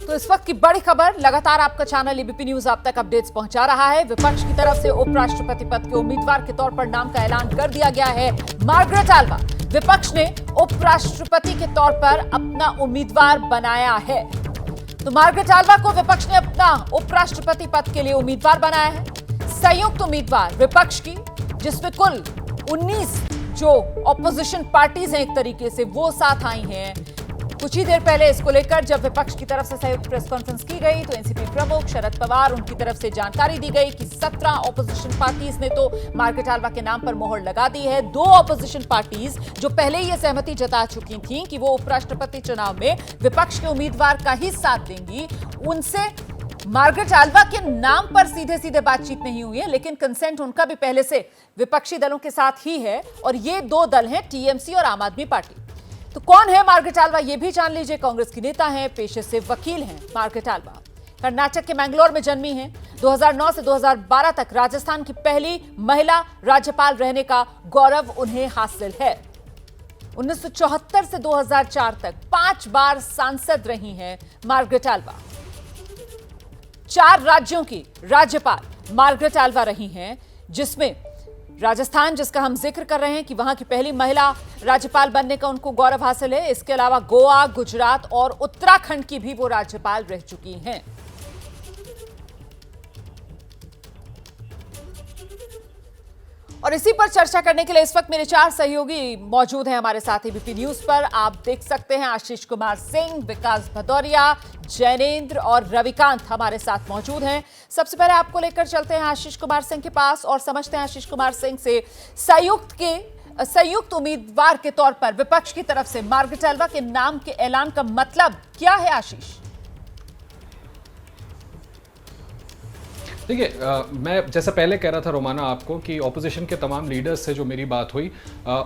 तो इस वक्त की बड़ी खबर, लगातार आपका चैनल एबीपी न्यूज आप तक अपडेट्स पहुंचा रहा है। विपक्ष की तरफ से उपराष्ट्रपति पद के उम्मीदवार के तौर पर नाम का ऐलान कर दिया गया है। मार्गरेट आल्वा विपक्ष ने उपराष्ट्रपति के तौर पर अपना उम्मीदवार बनाया है। तो मार्गरेट आल्वा को विपक्ष ने अपना उपराष्ट्रपति पद के लिए उम्मीदवार बनाया है। संयुक्त उम्मीदवार विपक्ष की, जिसमें कुल 19 जो ऑपोजिशन पार्टीज हैं एक तरीके से, वो साथ आई हैं। कुछ ही देर पहले इसको लेकर जब विपक्ष की तरफ से संयुक्त प्रेस कॉन्फ्रेंस की गई तो एनसीपी प्रमुख शरद पवार, उनकी तरफ से जानकारी दी गई कि 17 ऑपोजिशन पार्टीज ने तो मार्गरेट आल्वा के नाम पर मोहर लगा दी है। 2 ऑपोजिशन पार्टीज जो पहले ही ये सहमति जता चुकी थीं कि वो उपराष्ट्रपति चुनाव में विपक्ष के उम्मीदवार का ही साथ देंगी, उनसे मार्गरेट आल्वा के नाम पर सीधे सीधे बातचीत नहीं हुई है, लेकिन कंसेंट उनका भी पहले से विपक्षी दलों के साथ ही है। और ये 2 दल हैं, टीएमसी और आम आदमी पार्टी। तो कौन है मार्गरेट आल्वा, ये भी जान लीजिए। कांग्रेस की नेता हैं, पेशे से वकील हैं मार्गरेट आल्वा। कर्नाटक के मैंगलोर में जन्मी हैं। 2009 से 2012 तक राजस्थान की पहली महिला राज्यपाल रहने का गौरव उन्हें हासिल है। 1974 से 2004 तक 5 बार सांसद रही हैं मार्गरेट आल्वा। 4 राज्यों की राज्यपाल मार्गरेट आल्वा रही हैं, जिसमें राजस्थान, जिसका हम जिक्र कर रहे हैं कि वहां की पहली महिला राज्यपाल बनने का उनको गौरव हासिल है। इसके अलावा गोवा, गुजरात और उत्तराखंड की भी वो राज्यपाल रह चुकी हैं। और इसी पर चर्चा करने के लिए इस वक्त मेरे 4 सहयोगी मौजूद हैं हमारे साथ एबीपी न्यूज पर। आप देख सकते हैं आशीष कुमार सिंह, विकास भदौरिया, जैनेंद्र और रविकांत हमारे साथ मौजूद हैं। सबसे पहले आपको लेकर चलते हैं आशीष कुमार सिंह के पास और समझते हैं आशीष कुमार सिंह से संयुक्त उम्मीदवार के तौर पर विपक्ष की तरफ से मार्गरेट आल्वा के नाम के ऐलान का मतलब क्या है। आशीष, देखिए, मैं जैसा पहले कह रहा था रोमाना आपको कि ऑपोजिशन के तमाम लीडर्स से जो मेरी बात हुई,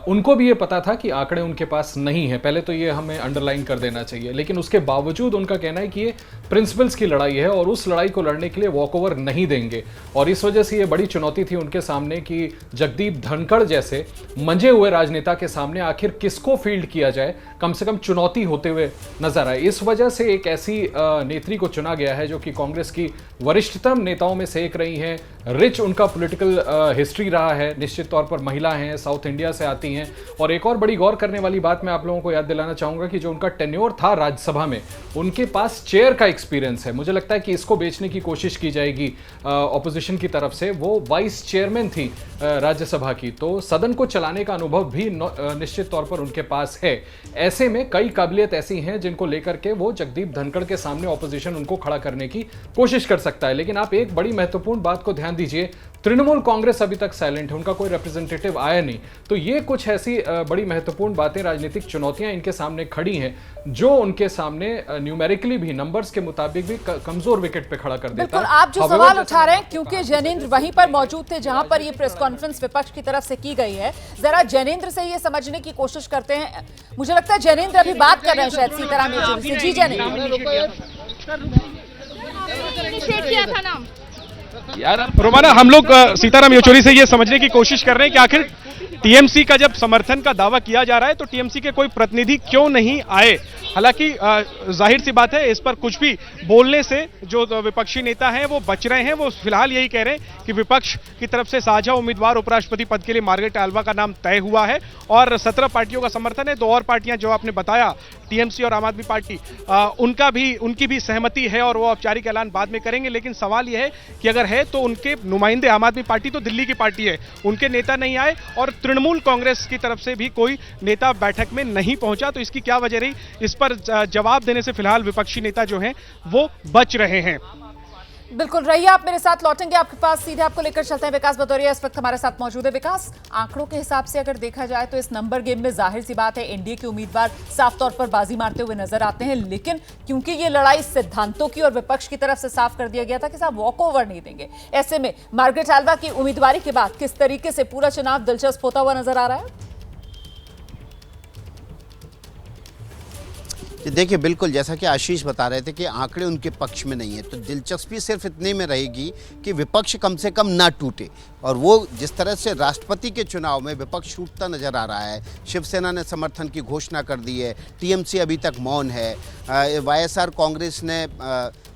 उनको भी ये पता था कि आंकड़े उनके पास नहीं है। पहले तो ये हमें अंडरलाइन कर देना चाहिए, लेकिन उसके बावजूद उनका कहना है कि ये प्रिंसिपल्स की लड़ाई है और उस लड़ाई को लड़ने के लिए वॉक ओवर नहीं देंगे। और इस वजह से ये बड़ी चुनौती थी उनके सामने कि जगदीप धनखड़ जैसे मंजे हुए राजनेता के सामने आखिर किसको फील्ड किया जाए, कम से कम चुनौती होते हुए नजर आए। इस वजह से एक ऐसी नेत्री को चुना गया है जो कि कांग्रेस की वरिष्ठतम नेताओं में से एक रही हैं। रिच उनका पॉलिटिकल हिस्ट्री रहा है, निश्चित तौर पर महिला हैं, साउथ इंडिया से आती हैं। और एक और बड़ी गौर करने वाली बात मैं आप लोगों को याद दिलाना चाहूंगा कि जो उनका टेन्योर था राज्यसभा में, उनके पास चेयर का एक्सपीरियंस है। मुझे लगता है कि इसको बेचने की कोशिश की जाएगी ऑपोजिशन की तरफ से। वो वाइस चेयरमैन थी राज्यसभा की, तो सदन को चलाने का अनुभव भी निश्चित तौर पर उनके पास है। ऐसे में कई काबिलियत ऐसी हैं जिनको लेकर के वो जगदीप धनखड़ के सामने ऑपोजिशन उनको खड़ा करने की कोशिश कर सकता है। लेकिन आप एक बड़ी महत्वपूर्ण बात को ध्यान दीजिए, तृणमूल कांग्रेस अभी तक साइलेंट है, उनका कोई रिप्रेजेंटेटिव आया नहीं। तो ये कुछ ऐसी बड़ी महत्वपूर्ण बातें, राजनीतिक चुनौतियां इनके सामने खड़ी हैं, जो उनके सामने न्यूमेरिकली भी, नंबर्स के मुताबिक भी कमजोर विकेट पे खड़ा कर देता है। बिल्कुल, आप जो सवाल उठा रहे हैं, क्योंकि जैनेंद्र वहीं पर मौजूद थे जहां पर ये प्रेस कॉन्फ्रेंस विपक्ष की तरफ से की गई है, जरा जैनेंद्र से ये समझने की कोशिश करते हैं। मुझे लगता है जैनेंद्र अभी बात कर रहे हैं शायद सीताराम येचुरी से। जी जैनेंद्र, किया था नाम यार रोमाना, हम लोग सीताराम येचुरी से ये समझने की कोशिश कर रहे हैं कि आखिर टीएमसी का जब समर्थन का दावा किया जा रहा है तो टीएमसी के कोई प्रतिनिधि क्यों नहीं आए। हालांकि जाहिर सी बात है, इस पर कुछ भी बोलने से जो विपक्षी नेता हैं वो बच रहे हैं। वो फिलहाल यही कह रहे हैं कि विपक्ष की तरफ से साझा उम्मीदवार उपराष्ट्रपति पद के लिए मार्गरेट आल्वा का नाम तय हुआ है और 17 पार्टियों का समर्थन है। 2 और पार्टियां जो आपने बताया, टीएमसी और आम आदमी पार्टी, उनकी भी सहमति है और वो औपचारिक ऐलान बाद में करेंगे। लेकिन सवाल यह है कि अगर है तो उनके नुमाइंदे, आम आदमी पार्टी तो दिल्ली की पार्टी है, उनके नेता नहीं आए और तृणमूल कांग्रेस की तरफ से भी कोई नेता बैठक में नहीं पहुंचा। तो इसकी क्या वजह रही, इस पर जवाब देने से फिलहाल विपक्षी नेता जो हैं वो बच रहे हैं। बिल्कुल, रहिए आप मेरे साथ, लौटेंगे आपके पास, सीधे आपको लेकर चलते हैं। विकास भदौरिया इस वक्त हमारे साथ मौजूद है। विकास, आंकड़ों के हिसाब से अगर देखा जाए तो इस नंबर गेम में जाहिर सी बात है एनडीए के उम्मीदवार साफ तौर पर बाजी मारते हुए नजर आते हैं, लेकिन क्योंकि ये लड़ाई सिद्धांतों की और विपक्ष की तरफ से साफ कर दिया गया था कि साहब वॉक ओवर नहीं देंगे, ऐसे में मार्गरेट आल्वा की उम्मीदवारी के बाद किस तरीके से पूरा चुनाव दिलचस्प होता हुआ नजर आ रहा है। देखिए बिल्कुल, जैसा कि आशीष बता रहे थे कि आंकड़े उनके पक्ष में नहीं है, तो दिलचस्पी सिर्फ इतने में रहेगी कि विपक्ष कम से कम ना टूटे। और वो जिस तरह से राष्ट्रपति के चुनाव में विपक्ष टूटता नजर आ रहा है, शिवसेना ने समर्थन की घोषणा कर दी है, टीएमसी अभी तक मौन है, वाईएसआर कांग्रेस ने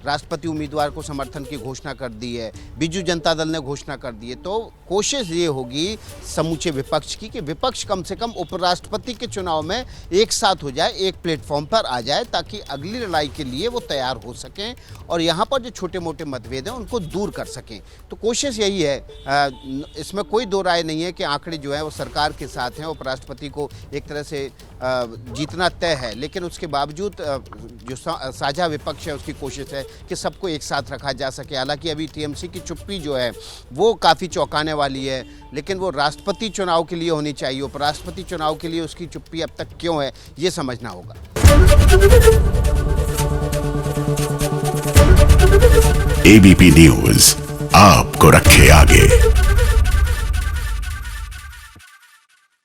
राष्ट्रपति उम्मीदवार को समर्थन की घोषणा कर दी है, बीजू जनता दल ने घोषणा कर दी है। तो कोशिश ये होगी समूचे विपक्ष की कि विपक्ष कम से कम उपराष्ट्रपति के चुनाव में एक साथ हो जाए, एक प्लेटफॉर्म पर आ जाए, ताकि अगली लड़ाई के लिए वो तैयार हो सकें और यहाँ पर जो छोटे मोटे मतभेद हैं उनको दूर कर सकें। तो कोशिश यही है, इसमें कोई दो राय नहीं है कि आंकड़े जो है वो सरकार के साथ हैं। उपराष्ट्रपति को एक तरह से जीतना तय है, लेकिन उसके बावजूद जो साझा विपक्ष है उसकी कोशिश है कि सबको एक साथ रखा जा सके। हालांकि अभी टीएमसी की चुप्पी जो है वो काफ़ी चौंकाने वाली है, लेकिन वो राष्ट्रपति चुनाव के लिए होनी चाहिए। उपराष्ट्रपति चुनाव के लिए उसकी चुप्पी अब तक क्यों है, ये समझना होगा। एबीपी न्यूज़ आपको रखे आगे।